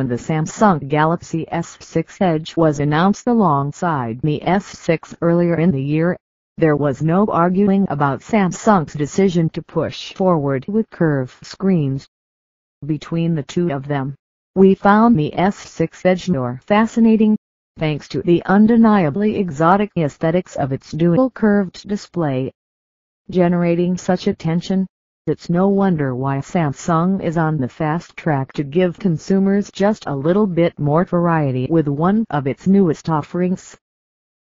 when the Samsung Galaxy S6 Edge was announced alongside the S6 earlier in the year, there was no arguing about Samsung's decision to push forward with curved screens. Between the two of them, we found the S6 Edge more fascinating, thanks to the undeniably exotic aesthetics of its dual curved display. Generating such attention, it's no wonder why Samsung is on the fast track to give consumers just a little bit more variety with one of its newest offerings.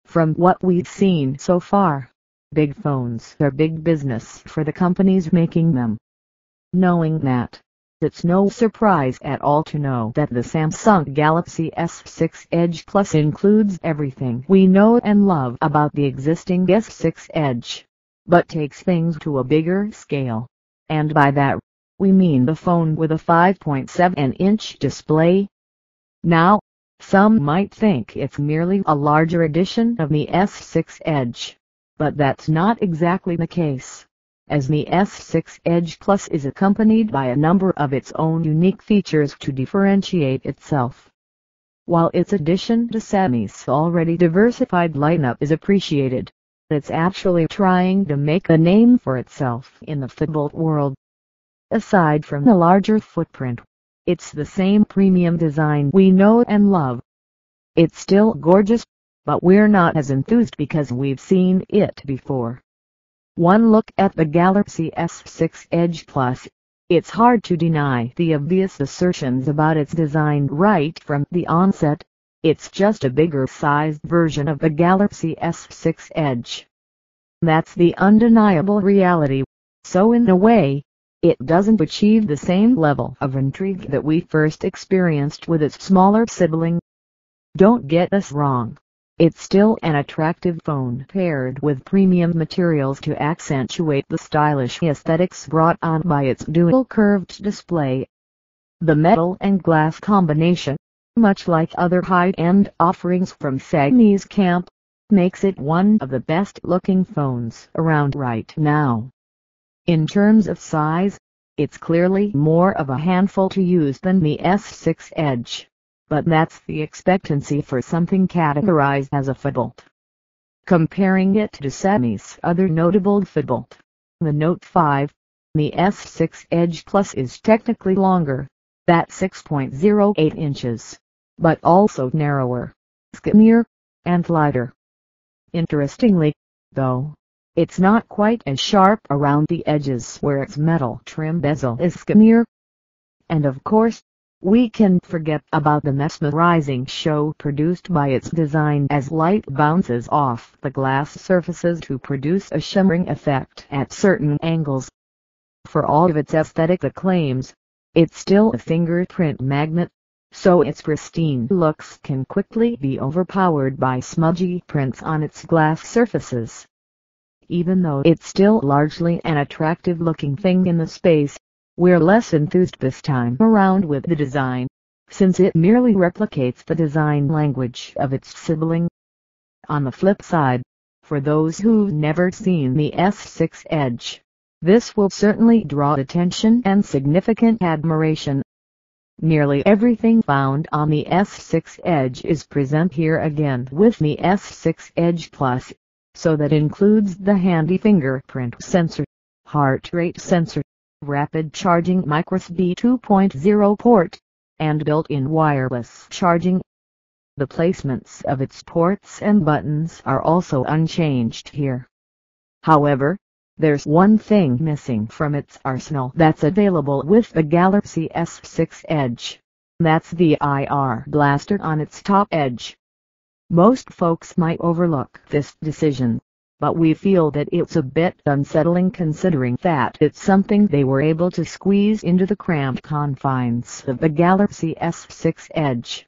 From what we've seen so far, big phones are big business for the companies making them. Knowing that, it's no surprise at all to know that the Samsung Galaxy S6 Edge Plus includes everything we know and love about the existing S6 Edge, but takes things to a bigger scale. And by that, we mean the phone with a 5.7-inch display. Now, some might think it's merely a larger edition of the S6 Edge, but that's not exactly the case, as the S6 Edge Plus is accompanied by a number of its own unique features to differentiate itself. While its addition to Xiaomi's already diversified lineup is appreciated, it's actually trying to make a name for itself in the foldable world. Aside from the larger footprint, it's the same premium design we know and love. It's still gorgeous, but we're not as enthused because we've seen it before. One look at the Galaxy S6 Edge Plus, it's hard to deny the obvious assertions about its design right from the onset. It's just a bigger-sized version of the Galaxy S6 Edge. That's the undeniable reality, so in a way, it doesn't achieve the same level of intrigue that we first experienced with its smaller sibling. Don't get us wrong, it's still an attractive phone paired with premium materials to accentuate the stylish aesthetics brought on by its dual curved display. The metal and glass combination, much like other high-end offerings from Xiaomi's camp, makes it one of the best-looking phones around right now. In terms of size, it's clearly more of a handful to use than the S6 Edge, but that's the expectancy for something categorized as a foldable. Comparing it to Xiaomi's other notable foldable, the Note 5, the S6 Edge Plus is technically longer, at 6.08 inches. But also narrower, skinnier, and lighter. Interestingly, though, it's not quite as sharp around the edges where its metal trim bezel is skinnier. And of course, we can forget about the mesmerizing show produced by its design as light bounces off the glass surfaces to produce a shimmering effect at certain angles. For all of its aesthetic acclaims, it's still a fingerprint magnet, so its pristine looks can quickly be overpowered by smudgy prints on its glass surfaces. Even though it's still largely an attractive-looking thing in the space, we're less enthused this time around with the design, since it merely replicates the design language of its sibling. On the flip side, for those who've never seen the S6 Edge, this will certainly draw attention and significant admiration. Nearly everything found on the S6 Edge is present here again with the S6 Edge Plus, so that includes the handy fingerprint sensor, heart rate sensor, rapid charging microSD 2.0 port, and built-in wireless charging. The placements of its ports and buttons are also unchanged here. However, there's one thing missing from its arsenal that's available with the Galaxy S6 Edge. That's the IR blaster on its top edge. Most folks might overlook this decision, but we feel that it's a bit unsettling considering that it's something they were able to squeeze into the cramped confines of the Galaxy S6 Edge.